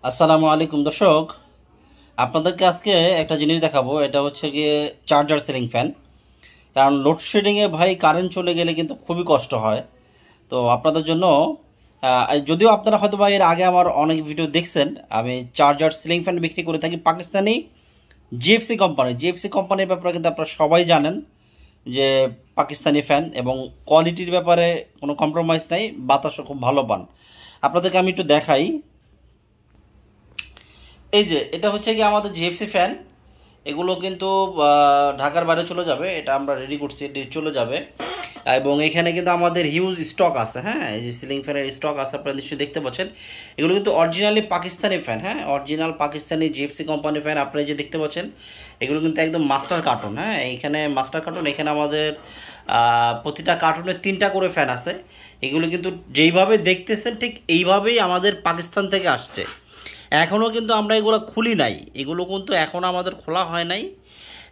আসসালামু আলাইকুম দর্শক, আপনাদেরকে আজকে একটা জিনিস দেখাবো। এটা হচ্ছে গিয়ে চার্জার সিলিং ফ্যান। কারণ লোডশেডিংয়ে ভাই কারেন্ট চলে গেলে কিন্তু খুবই কষ্ট হয়। তো আপনাদের জন্য যদিও আপনারা হয়তো বা এর আগে আমার অনেক ভিডিও দেখছেন, আমি চার্জার সিলিং ফ্যান বিক্রি করে থাকি পাকিস্তানি জিএফসি কোম্পানির ব্যাপারে কিন্তু আপনারা সবাই জানেন যে পাকিস্তানি ফ্যান, এবং কোয়ালিটির ব্যাপারে কোনো কম্প্রোমাইজ নাই, বাতাসও খুব ভালো পান। আপনাদেরকে আমি একটু দেখাই। এই যে এটা হচ্ছে কি আমাদের জিএফসি ফ্যান। এগুলো কিন্তু ঢাকার বাইরে চলে যাবে, এটা আমরা রেডি করছি, এটি চলে যাবে। এবং এখানে কিন্তু আমাদের হিউজ স্টক আছে। হ্যাঁ, এই যে সিলিং ফ্যানের স্টক আছে, আপনারা নিশ্চয়ই দেখতে পাচ্ছেন। এগুলো কিন্তু অরিজিনালি পাকিস্তানি ফ্যান। হ্যাঁ, original Pakistani GFC company fan আপনারা যে দেখতে পাচ্ছেন, এগুলো কিন্তু একদম মাস্টার কার্টুন। হ্যাঁ, এইখানে মাস্টার কার্টুন, এখানে আমাদের প্রতিটা কার্টুনে 3টা করে ফ্যান আছে। এগুলো কিন্তু যেইভাবে দেখতেছেন ঠিক এইভাবেই আমাদের পাকিস্তান থেকে আসছে। এখনও কিন্তু আমরা এগুলো খুলি নাই, এগুলো কিন্তু এখনও আমাদের খোলা হয় নাই।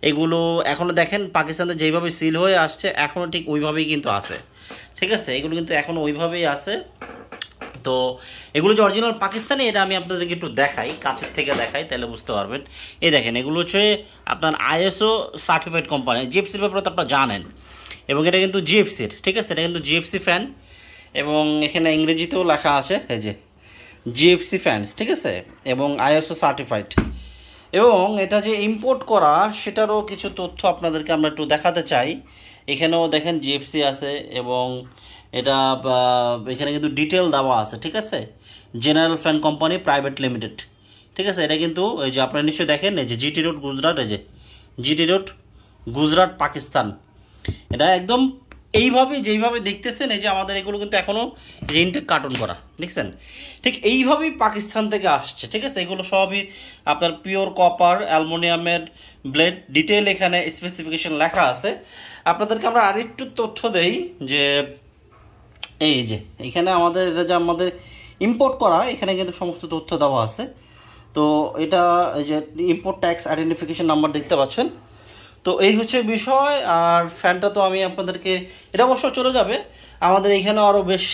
এগুলো এখনও দেখেন পাকিস্তানে যেইভাবে সিল হয়ে আসছে, এখনও ঠিক ওইভাবেই কিন্তু আছে। ঠিক আছে, এগুলো কিন্তু এখনও ওইভাবেই আছে। তো এগুলো যে অরিজিনাল পাকিস্তানি, এটা আমি আপনাদেরকে একটু দেখাই, কাছের থেকে দেখাই, তাহলে বুঝতে পারবেন। এই দেখেন, এগুলো হচ্ছে আপনার আইএসও সার্টিফাইড কোম্পানি। জিএফসির ব্যাপারে তো আপনারা জানেন, এবং এটা কিন্তু জিএফসির। ঠিক আছে, এটা কিন্তু জিএফসি ফ্যান, এবং এখানে ইংরেজিতেও লেখা আছে এই যে জিএফসি ফ্যানস। ঠিক আছে, এবং আইএসও সার্টিফাইড। এবং এটা যে ইম্পোর্ট করা, সেটারও কিছু তথ্য আপনাদেরকে আমরা একটু দেখাতে চাই। এখানেও দেখেন জিএফসি আছে, এবং এটা এখানে কিন্তু ডিটেল দেওয়া আছে। ঠিক আছে, general fan company private limited. ঠিক আছে, এটা কিন্তু এই যে আপনারা নিশ্চয়ই দেখেন, এই যে জিটি রোড গুজরাট, এই যে জিটি রোড গুজরাট পাকিস্তান। এটা একদম এইভাবে যেইভাবে দেখতেছেন, এই যে আমাদের এগুলো কিন্তু এখনও যে ইনটেক কার্টুন করা, দেখছেন, ঠিক এইভাবেই পাকিস্তান থেকে আসছে। ঠিক আছে, এগুলো সবই আপনার পিওর কপার অ্যালুমিনিয়ামের ব্লেড, ডিটেল এখানে স্পেসিফিকেশন লেখা আছে। আপনাদেরকে আমরা আরেকটু তথ্য দেই যে এই যে এখানে আমাদের এটা যে আমাদের ইম্পোর্ট করা, এখানে কিন্তু সমস্ত তথ্য দেওয়া আছে। তো এটা এই যে ইম্পোর্ট ট্যাক্স আইডেন্টিফিকেশন নাম্বার দেখতে পাচ্ছেন। তো এই হচ্ছে বিষয়। আর ফ্যানটা তো আমি আপনাদেরকে, এটা অবশ্য চলে যাবে। আমাদের এখানে আরও বেশ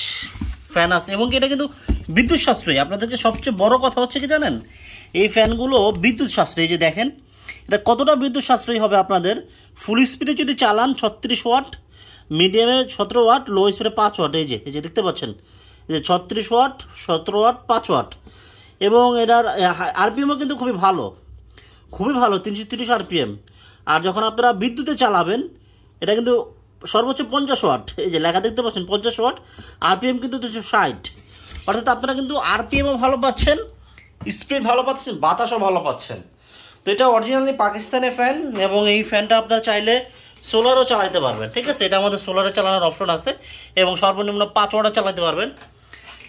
ফ্যান আছে, এবং এটা কিন্তু বিদ্যুৎ সাশ্রয়ী। আপনাদেরকে সবচেয়ে বড় কথা হচ্ছে কি জানেন, এই ফ্যানগুলো বিদ্যুৎ সাশ্রয়ী। যে দেখেন এটা কতটা বিদ্যুৎ সাশ্রয়ী হবে আপনাদের। ফুল স্পিডে যদি চালান 36 ওয়াট, মিডিয়ামে 17 ওয়াট, লো স্পিডে 5 ওয়াট। এই যে দেখতে পাচ্ছেন, এই যে 36 ওয়াট, 17 ওয়াট, 5 ওয়াট। এবং এটার আরপিএমও কিন্তু খুবই ভালো, খুবই ভালো, 330 আরপিএম। আর যখন আপনারা বিদ্যুতে চালাবেন, এটা কিন্তু সর্বোচ্চ 50 ওয়াট। এই যে লেখা দেখতে পাচ্ছেন 50 ওয়াট, আরপিএম কিন্তু 260। অর্থাৎ আপনারা কিন্তু আরপিএমও ভালো পাচ্ছেন, স্পিড ভালো পাচ্ছেন, বাতাসও ভালো পাচ্ছেন। তো এটা অরিজিনালি পাকিস্তানি ফ্যান, এবং এই ফ্যানটা আপনারা চাইলে সোলারও চালাতে পারবেন। ঠিক আছে, এটা আমাদের সোলারে চালানোর অপশন আছে, এবং সর্বনিম্ন 5 ওয়াটও চালাতে পারবেন।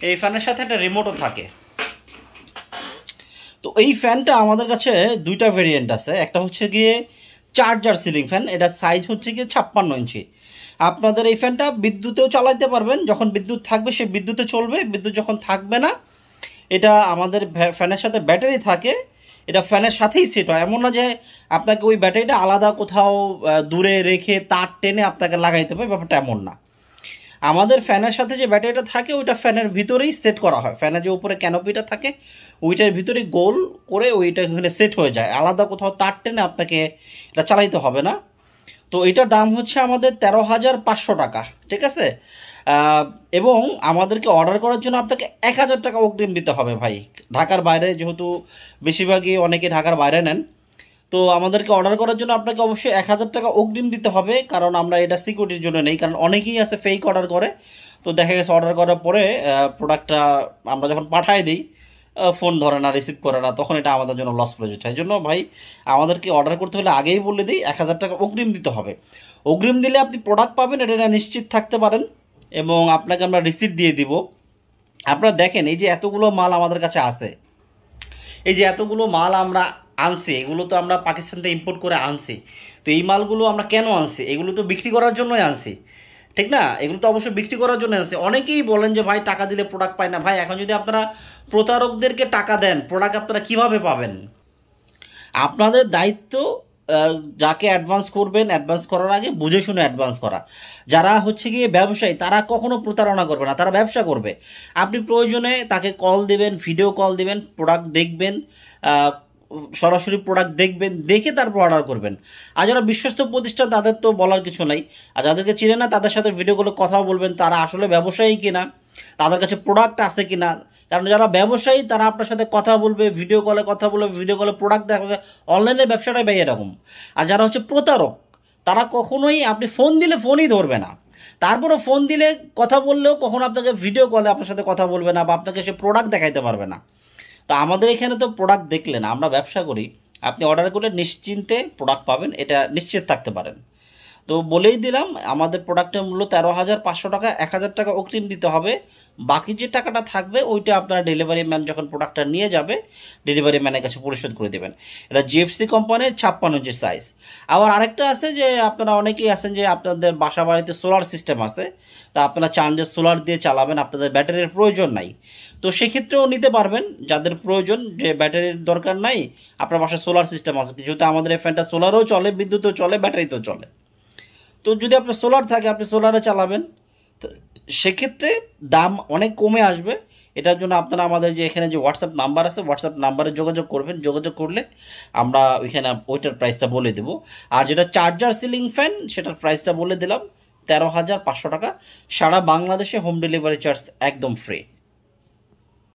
এই ফ্যানের সাথে একটা রিমোটও থাকে। তো এই ফ্যানটা আমাদের কাছে 2টা ভেরিয়েন্ট আছে। একটা হচ্ছে গিয়ে চার্জার সিলিং ফ্যান, এটার সাইজ হচ্ছে গিয়ে 56 ইঞ্চি। আপনাদের এই ফ্যানটা বিদ্যুতেও চালাতে পারবেন, যখন বিদ্যুৎ থাকবে সে বিদ্যুতে চলবে, বিদ্যুৎ যখন থাকবে না, এটা আমাদের ফ্যানের সাথে ব্যাটারি থাকে, এটা ফ্যানের সাথেই সেট হয়। এমন না যে আপনাকে ওই ব্যাটারিটা আলাদা কোথাও দূরে রেখে তার টেনে আপনাকে লাগাইতে হবে, ব্যাপারটা এমন না। আমাদের ফ্যানের সাথে যে ব্যাটারিটা থাকে, ওইটা ফ্যানের ভিতরেই সেট করা হয়। ফ্যানের যে উপরে ক্যানোপিটা থাকে, ওইটার ভিতরেই গোল করে ওইটা এখানে সেট হয়ে যায়, আলাদা কোথাও তার টেনে আপনাকে এটা চালাইতে হবে না। তো এটার দাম হচ্ছে আমাদের 13,500 টাকা। ঠিক আছে, এবং আমাদেরকে অর্ডার করার জন্য আপনাকে 1,000 টাকা অগ্রিম দিতে হবে ভাই। ঢাকার বাইরে, যেহেতু বেশিরভাগই অনেকে ঢাকার বাইরে নেন, তো আমাদেরকে অর্ডার করার জন্য আপনাকে অবশ্যই 1,000 টাকা অগ্রিম দিতে হবে। কারণ আমরা এটা সিকিউরিটির জন্য নেই, কারণ অনেকেই আছে ফেক অর্ডার করে। তো দেখা গেছে অর্ডার করার পরে প্রোডাক্টটা আমরা যখন পাঠাই দিই, ফোন ধরে না, রিসিভ করে না, তখন এটা আমাদের জন্য লস প্রজেক্ট হয়। এই জন্য ভাই আমাদেরকে অর্ডার করতে হলে আগেই বলে দিই 1,000 টাকা অগ্রিম দিতে হবে। অগ্রিম দিলে আপনি প্রোডাক্ট পাবেন, এটা নিশ্চিত থাকতে পারেন, এবং আপনাকে আমরা রিসিপ্ট দিয়ে দিব। আপনারা দেখেন, এই যে এতগুলো মাল আমাদের কাছে আছে, এই যে এতগুলো মাল আমরা আনছি, এগুলো তো আমরা পাকিস্তান থেকে ইম্পোর্ট করে আনছি। তো এই মালগুলো আমরা কেন আনছি? এগুলো তো বিক্রি করার জন্যই আনছি, ঠিক না? এগুলো তো অবশ্যই বিক্রি করার জন্য আনছি। অনেকেই বলেন যে ভাই টাকা দিলে প্রোডাক্ট পায় না। ভাই এখন যদি আপনারা প্রতারকদেরকে টাকা দেন, প্রোডাক্ট আপনারা কিভাবে পাবেন? আপনাদের দায়িত্ব যাকে অ্যাডভান্স করবেন, অ্যাডভান্স করার আগে বুঝে শুনে অ্যাডভান্স করা। যারা হচ্ছে গিয়ে ব্যবসায়ী তারা কখনো প্রতারণা করবে না, তারা ব্যবসা করবে। আপনি প্রয়োজনে তাকে কল দিবেন, ভিডিও কল দিবেন, প্রোডাক্ট দেখবেন, সরাসরি প্রোডাক্ট দেখবেন, দেখে তারপর অর্ডার করবেন। আর যারা বিশ্বস্ত প্রতিষ্ঠান তাদের তো বলার কিছু নাই। আর যাদেরকে চিনে না তাদের সাথে ভিডিও কলে কথা বলবেন, তারা আসলে ব্যবসায়ী কিনা, তাদের কাছে প্রোডাক্ট আছে কিনা। কারণ যারা ব্যবসায়ী তারা আপনার সাথে কথা বলবে, ভিডিও কলে কথা বলবে, ভিডিও কলে প্রোডাক্ট দেখাবে। অনলাইনের ব্যবসাটাই ভাই এরকম। আর যারা হচ্ছে প্রতারক তারা কখনোই, আপনি ফোন দিলে ফোনই ধরবে না, তারপরে ফোন দিলে কথা বললেও কখনো আপনাকে ভিডিও কলে আপনার সাথে কথা বলবে না, বা আপনাকে সে প্রোডাক্ট দেখাইতে পারবে না। তো আমাদের এখানে তো প্রোডাক্ট দেখলেন, আমরা ব্যবসা করি, আপনি অর্ডার করলে নিশ্চিন্তে প্রোডাক্ট পাবেন, এটা নিশ্চিত থাকতে পারেন। তো বলেই দিলাম, আমাদের প্রোডাক্টের মূল্য 13,500 টাকা। 1,000 টাকা অগ্রিম দিতে হবে, বাকি যে টাকাটা থাকবে ওইটা আপনারা ডেলিভারি ম্যান যখন প্রোডাক্টটা নিয়ে যাবে ডেলিভারি ম্যানের কাছে পরিশোধ করে দেবেন। এটা জিএফসি কোম্পানির 56 ইঞ্চি সাইজ। আবার আরেকটা আছে যে আপনারা অনেকেই আছেন যে আপনাদের বাসা বাড়িতে সোলার সিস্টেম আছে, তা আপনারা চান যে সোলার দিয়ে চালাবেন, আপনাদের ব্যাটারির প্রয়োজন নাই, তো সেক্ষেত্রেও নিতে পারবেন। যাদের প্রয়োজন যে ব্যাটারির দরকার নাই, আপনার বাসায় সোলার সিস্টেম আছে, যেহেতু আমাদের এই ফ্যানটা সোলারও চলে, বিদ্যুৎও চলে, ব্যাটারিতেও চলে। তো যদি আপনার সোলার থাকে আপনি সোলারে চালাবেন, তো সেক্ষেত্রে দাম অনেক কমে আসবে। এটার জন্য আপনারা আমাদের যে এখানে যে হোয়াটসঅ্যাপ নাম্বার আছে, হোয়াটসঅ্যাপ নাম্বারে যোগাযোগ করবেন। যোগাযোগ করলে আমরা ওইখানে ওইটার প্রাইসটা বলে দেবো। আর যেটা চার্জার সিলিং ফ্যান সেটার প্রাইসটা বলে দিলাম, 13,500 টাকা। সারা বাংলাদেশে হোম ডেলিভারি চার্জ একদম ফ্রি।